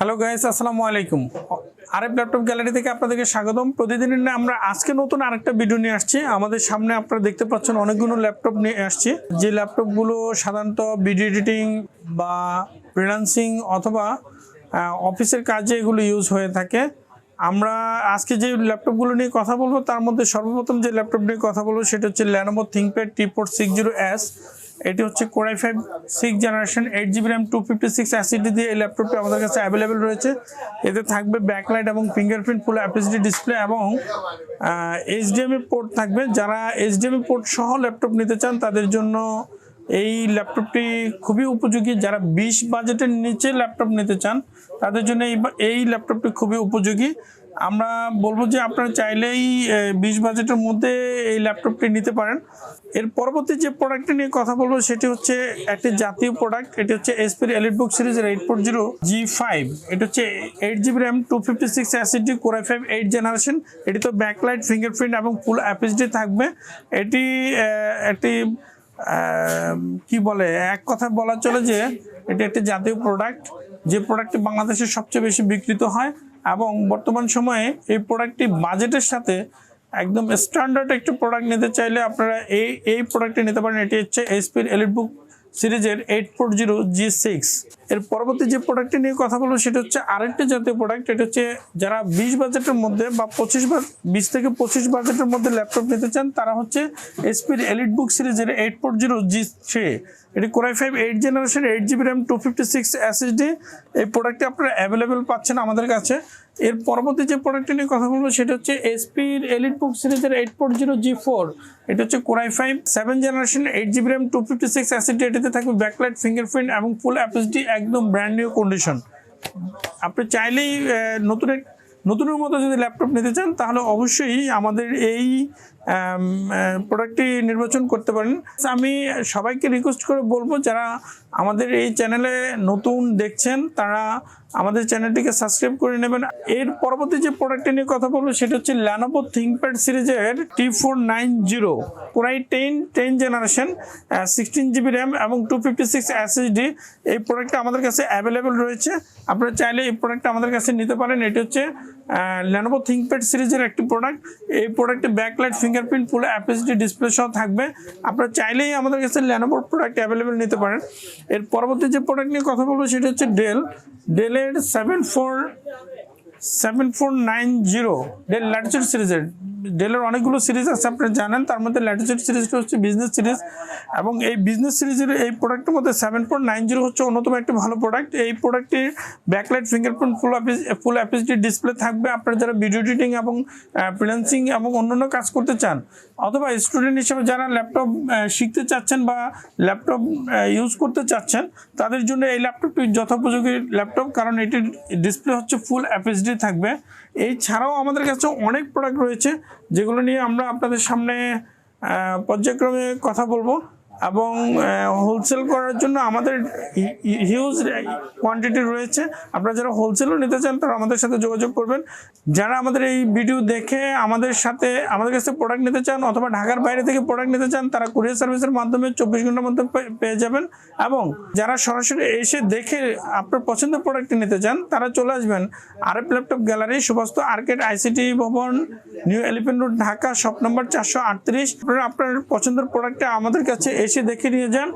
Hello guys, আসসালামু আলাইকুম। RF laptop gallery থেকে আপনাদেরকে স্বাগতম। প্রতিদিনের না আমরা আজকে নতুন আরেকটা ভিডিও নিয়ে আসছি। আমাদের সামনে আপনারা দেখতে পাচ্ছেন অনেকগুলো ল্যাপটপ নিয়ে আসছি, যে ল্যাপটপগুলো সাধারণত ভিডিও এডিটিং বা ফ্রিল্যান্সিং অথবা অফিসের কাজে এগুলো ইউজ হয়ে থাকে। আমরা আজকে যে ল্যাপটপগুলো নিয়ে কথা বলবো তার মধ্যে সর্বপ্রথম যে ল্যাপটপ নিয়ে কথা বলবো সেটা হচ্ছে Lenovo ThinkPad T4 60S। এটি হচ্ছে Core i5 6th generation 8GB RAM 256 SSD দিয়ে এই ল্যাপটপটি আমাদের কাছে অ্যাভেলেবেল রয়েছে। এতে থাকবে ব্যাকলাইট এবং ফিঙ্গারপ্রিন্ট ফুল FHD ডিসপ্লে এবং HDMI পোর্ট থাকবে। যারা HDMI পোর্ট সহ ল্যাপটপ নিতে চান তাদের জন্য এই ল্যাপটপটি খুবই উপযোগী। যারা 20 বাজেটের নিচে ল্যাপটপ নিতে চান তাদের জন্য এই ল্যাপটপটি খুবই উপযোগী। আমরা বলবো যে আপনারা চাইলেই 20 বাজেটের মধ্যে এই ল্যাপটপটি নিতে পারেন। এর পরবর্তী যে প্রোডাক্টটি নিয়ে কথা বলবো সেটি হচ্ছে একটি জাতীয় প্রোডাক্ট। এটি হচ্ছে HP EliteBook সিরিজের 840G5। এটি হচ্ছে 8GB RAM 256 SSD Core i5 8th generation. এটি তো ব্যাকলাইট ফিঙ্গারপ্রিন্ট এবং ফুল FHD থাকবে। এটি একটি কি বলে, এক কথা বলা চলে যে এটি একটি জাতীয় প্রোডাক্ট, যে প্রোডাক্টটি বাংলাদেশে সবচেয়ে বেশি বিক্রিত হয় এবং বর্তমান সময়ে এই প্রোডাক্টটি বাজেটের সাথে একদম স্ট্যান্ডার্ড একটি প্রোডাক্ট নিতে চাইলে আপনারা এই প্রোডাক্টটি নিতে পারেন। এটি হচ্ছে HP EliteBook সিরিজের 840G6। এর পরবর্তী যে প্রোডাক্টটি নিয়ে কথা বলবো সেটা হচ্ছে আরেকটি জাতীয় প্রোডাক্ট। এটা হচ্ছে যারা 20 বাজেটের মধ্যে বা 20 থেকে 25 বাজেটের মধ্যে ল্যাপটপ নিতে চান তারা হচ্ছে HP EliteBook সিরিজের 840G3। এটি Core i5 8th generation 8GB RAM 256 SSD। এই প্রোডাক্টটি আপনারা অ্যাভেলেবেল পাচ্ছেন আমাদের কাছে। এর পরবর্তী যে প্রোডাক্টটি নিয়ে কথা বলবো সেটা হচ্ছে HP EliteBook সিরিজের 840G4। এটা হচ্ছে Core i5 7th generation 8GB RAM 256 SSD। এটিতে থাকবে ব্যাকলাইট ফিঙ্গারপ্রিন্ট এবং ফুল FHD, একদম ব্র্যান্ড নিউ কন্ডিশন। আপনি চাইলেই নতুনের মতো যদি ল্যাপটপ নিতে চান তাহলে অবশ্যই আমাদের এই প্রোডাক্টটি নির্বাচন করতে পারেন। আমি সবাইকে রিকোয়েস্ট করে বলবো যারা আমাদের এই চ্যানেলে নতুন দেখছেন তারা আমাদের চ্যানেলটিকে সাবস্ক্রাইব করে নেবেন। এর পরবর্তী যে প্রোডাক্টটি নিয়ে কথা বলবো সেটা হচ্ছে Lenovo ThinkPad সিরিজের T490 Core i10 generation 16GB RAM এবং 256 SSD। এই প্রোডাক্টটা আমাদের কাছে অ্যাভেলেবেল রয়েছে, আপনারা চাইলে এই প্রোডাক্টটা আমাদের কাছে নিতে পারেন। এটি হচ্ছে Lenovo ThinkPad সিরিজের একটি প্রোডাক্ট। এই প্রোডাক্টে backlight fingerprint full FHD display সহ থাকবে। আপনারা চাইলেই আমাদের কাছে Lenovo প্রোডাক্ট অ্যাভেলেবেল নিতে পারেন। এর পরবর্তী যে প্রোডাক্ট নিয়ে কথা বলবো সেটা হচ্ছে ডেলের 7490 ডেল ল্যাটিটিউড সিরিজের। ডেলের অনেকগুলো সিরিজ আছে আপনারা জানেন, তার মধ্যে ল্যাটিটিউড সিরিজটা হচ্ছে বিজনেস সিরিজ এবং এই বিজনেস সিরিজের এই প্রোডাক্টের মধ্যে 7490 হচ্ছে অন্যতম একটি ভালো প্রোডাক্ট। এই প্রোডাক্টটির backlight fingerprint full FHD display থাকবে। আপনারা যারা ভিডিও এডিটিং এবং ফ্রিল্যান্সিং এবং অন্যান্য কাজ করতে চান অথবা স্টুডেন্ট হিসেবে যারা ল্যাপটপ শিখতে চাচ্ছেন বা ল্যাপটপ ইউজ করতে চাচ্ছেন তাদের জন্য এই ল্যাপটপটি যথোপযোগী ল্যাপটপ, কারণ এটির ডিসপ্লে হচ্ছে ফুল FHD থাকবে। এছাড়াও আমাদের কাছে অনেক প্রোডাক্ট রয়েছে যেগুলো নিয়ে আমরা আপনাদের সামনে পর্যায়ক্রমে কথা বলবো এবং হোলসেল করার জন্য আমাদের হিউজ কোয়ান্টিটি রয়েছে। আপনারা যারা হোলসেলও নিতে চান তারা আমাদের সাথে যোগাযোগ করবেন। যারা আমাদের এই ভিডিও দেখে আমাদের কাছে প্রোডাক্ট নিতে চান অথবা ঢাকার বাইরে থেকে প্রোডাক্ট নিতে চান তারা কুরিয়ার সার্ভিসের মাধ্যমে 24 ঘন্টার মধ্যে পেয়ে যাবেন। এবং যারা সরাসরি এসে দেখে আপনার পছন্দের প্রোডাক্টটি নিতে চান তারা চলে আসবেন RF laptop gallery, Suvastu arcade, ICT ভবন, new elephant road, Dhaka, shop number 438। আপনারা আপনার পছন্দের প্রোডাক্টটা আমাদের কাছে এসে দেখে নিয়ে যান।